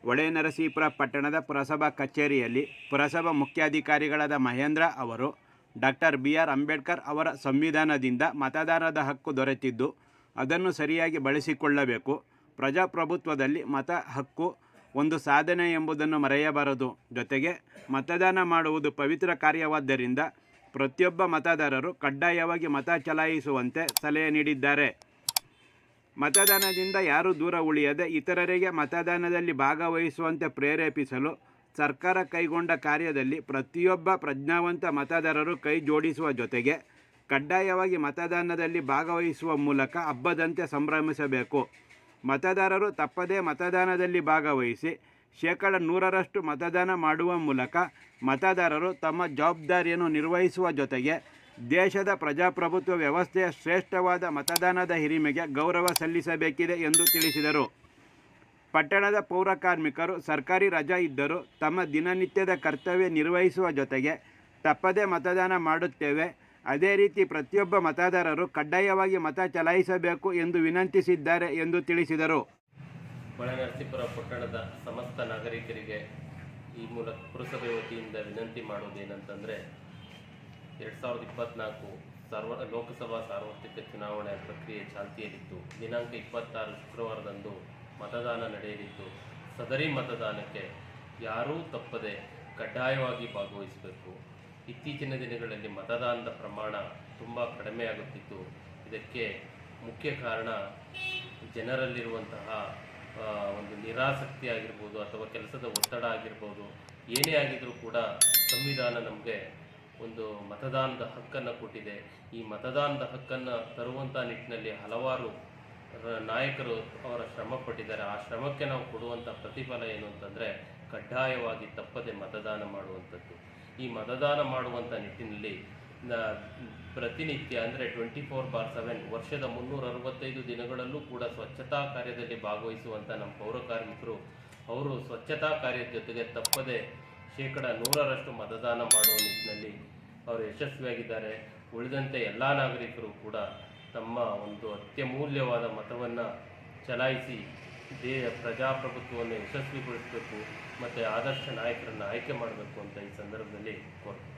ಹೊಳೆನರಸೀಪುರ ಪಟ್ಟಣದ ಪುರಸಭಾ ಕಚೇರಿಯಲ್ಲಿ ಪುರಸಭಾ ಮುಖ್ಯಾಧಿಕಾರಿಗಳಾದ ಮಹೇಂದ್ರ ಅವರು ಡಾಕ್ಟರ್ ಬಿ.ಆರ್. ಅಂಬೇಡ್ಕರ್ ಅವರ ಸಂವಿಧಾನದಿಂದ ಮತದಾನದ ಹಕ್ಕು ದೊರೆತಿದ್ದು ಅದನ್ನು ಸರಿಯಾಗಿ ಬಳಸಿಕೊಳ್ಳಬೇಕು. ಪ್ರಜಾಪ್ರಭುತ್ವದಲ್ಲಿ ಮತ ಹಕ್ಕು ಒಂದು ಸಾಧನೆ ಎಂಬುದನ್ನು ಮರೆಯಬಾರದು. ಜೊತೆಗೆ ಮತದಾನ ಮಾಡುವುದು ಪವಿತ್ರ ಕಾರ್ಯವಾದ್ದರಿಂದ ಪ್ರತಿಯೊಬ್ಬ ಮತದಾರರು ಕಡ್ಡಾಯವಾಗಿ ಮತ ಚಲಾಯಿಸುವಂತೆ ಸಲಹೆ ನೀಡಿದ್ದಾರೆ. ಮತದಾನದಿಂದ ಯಾರೂ ದೂರ ಉಳಿಯದೆ ಇತರರಿಗೆ ಮತದಾನದಲ್ಲಿ ಭಾಗವಹಿಸುವಂತೆ ಪ್ರೇರೇಪಿಸಲು ಸರ್ಕಾರ ಕೈಗೊಂಡ ಕಾರ್ಯದಲ್ಲಿ ಪ್ರತಿಯೊಬ್ಬ ಪ್ರಜ್ಞಾವಂತ ಮತದಾರರು ಕೈ ಜೋಡಿಸುವ ಜೊತೆಗೆ ಕಡ್ಡಾಯವಾಗಿ ಮತದಾನದಲ್ಲಿ ಭಾಗವಹಿಸುವ ಮೂಲಕ ಹಬ್ಬದಂತೆ ಸಂಭ್ರಮಿಸಬೇಕು. ಮತದಾರರು ತಪ್ಪದೇ ಮತದಾನದಲ್ಲಿ ಭಾಗವಹಿಸಿ 100% ಮತದಾನ ಮಾಡುವ ಮೂಲಕ ಮತದಾರರು ತಮ್ಮ ಜವಾಬ್ದಾರಿಯನ್ನು ನಿರ್ವಹಿಸುವ ಜೊತೆಗೆ ದೇಶದ ಪ್ರಜಾಪ್ರಭುತ್ವ ವ್ಯವಸ್ಥೆಯ ಶ್ರೇಷ್ಠವಾದ ಮತದಾನದ ಹಿರಿಮೆಗೆ ಗೌರವ ಸಲ್ಲಿಸಬೇಕಿದೆ ಎಂದು ತಿಳಿಸಿದರು. ಪಟ್ಟಣದ ಪೌರ ಕಾರ್ಮಿಕರು ಸರ್ಕಾರಿ ರಜಾ ಇದ್ದರೂ ತಮ್ಮ ದಿನನಿತ್ಯದ ಕರ್ತವ್ಯ ನಿರ್ವಹಿಸುವ ಜೊತೆಗೆ ತಪ್ಪದೇ ಮತದಾನ ಮಾಡುತ್ತೇವೆ. ಅದೇ ರೀತಿ ಪ್ರತಿಯೊಬ್ಬ ಮತದಾರರು ಕಡ್ಡಾಯವಾಗಿ ಮತ ಚಲಾಯಿಸಬೇಕು ಎಂದು ವಿನಂತಿಸಿದ್ದಾರೆ ಎಂದು ತಿಳಿಸಿದರು. ಹೊಳೆನರಸೀಪುರ ಪಟ್ಟಣದ ಸಮಸ್ತ ನಾಗರಿಕರಿಗೆ ಈ ಮೂಲಕ ಪುರಸಭೆ ವತಿಯಿಂದ ವಿನಂತಿ ಮಾಡೋದೇನಂತಂದರೆ 2024 ಲೋಕಸಭಾ ಸಾರ್ವತ್ರಿಕ ಚುನಾವಣೆ ಪ್ರಕ್ರಿಯೆ ಚಾಲ್ತಿಯಲ್ಲಿದ್ದು ದಿನಾಂಕ 26 ಶುಕ್ರವಾರದಂದು ಮತದಾನ ನಡೆಯಲಿದ್ದು ಸದರಿ ಮತದಾನಕ್ಕೆ ಯಾರೂ ತಪ್ಪದೆ ಕಡ್ಡಾಯವಾಗಿ ಭಾಗವಹಿಸಬೇಕು. ಇತ್ತೀಚಿನ ದಿನಗಳಲ್ಲಿ ಮತದಾನದ ಪ್ರಮಾಣ ತುಂಬ ಕಡಿಮೆಯಾಗುತ್ತಿದ್ದು ಇದಕ್ಕೆ ಮುಖ್ಯ ಕಾರಣ ಜನರಲ್ಲಿರುವಂತಹ ಒಂದು ನಿರಾಸಕ್ತಿ ಆಗಿರ್ಬೋದು ಅಥವಾ ಕೆಲಸದ ಒತ್ತಡ ಆಗಿರ್ಬೋದು. ಏನೇ ಆಗಿದ್ರೂ ಕೂಡ ಸಂವಿಧಾನ ನಮಗೆ ಒಂದು ಮತದಾನದ ಹಕ್ಕನ್ನು ಕೊಟ್ಟಿದೆ. ಈ ಮತದಾನದ ಹಕ್ಕನ್ನು ತರುವಂಥ ನಿಟ್ಟಿನಲ್ಲಿ ಹಲವಾರು ನಾಯಕರು ಅವರ ಶ್ರಮ ಪಟ್ಟಿದ್ದಾರೆ. ಆ ಶ್ರಮಕ್ಕೆ ನಾವು ಕೊಡುವಂಥ ಪ್ರತಿಫಲ ಏನು ಅಂತಂದರೆ ಕಡ್ಡಾಯವಾಗಿ ತಪ್ಪದೆ ಮತದಾನ ಮಾಡುವಂಥದ್ದು. ಈ ಮತದಾನ ಮಾಡುವಂಥ ನಿಟ್ಟಿನಲ್ಲಿ ಪ್ರತಿನಿತ್ಯ ಅಂದರೆ 24/7 ವರ್ಷದ 365 ದಿನಗಳಲ್ಲೂ ಕೂಡ ಸ್ವಚ್ಛತಾ ಕಾರ್ಯದಲ್ಲಿ ಭಾಗವಹಿಸುವಂಥ ನಮ್ಮ ಪೌರ ಕಾರ್ಮಿಕರು ಅವರು ಸ್ವಚ್ಛತಾ ಕಾರ್ಯದ ಜೊತೆಗೆ ತಪ್ಪದೆ 100% ಮತದಾನ ಮಾಡುವ ನಿಟ್ಟಿನಲ್ಲಿ ಅವರು ಯಶಸ್ವಿಯಾಗಿದ್ದಾರೆ. ಉಳಿದಂತೆ ಎಲ್ಲ ನಾಗರಿಕರು ಕೂಡ ತಮ್ಮ ಒಂದು ಅತ್ಯಮೂಲ್ಯವಾದ ಮತವನ್ನು ಚಲಾಯಿಸಿ ಪ್ರಜಾಪ್ರಭುತ್ವವನ್ನು ಯಶಸ್ವಿಗೊಳಿಸಬೇಕು ಮತ್ತು ಆದರ್ಶ ನಾಯಕರನ್ನು ಆಯ್ಕೆ ಮಾಡಬೇಕು ಅಂತ ಈ ಸಂದರ್ಭದಲ್ಲಿ ಕೋರ್ತೀನಿ.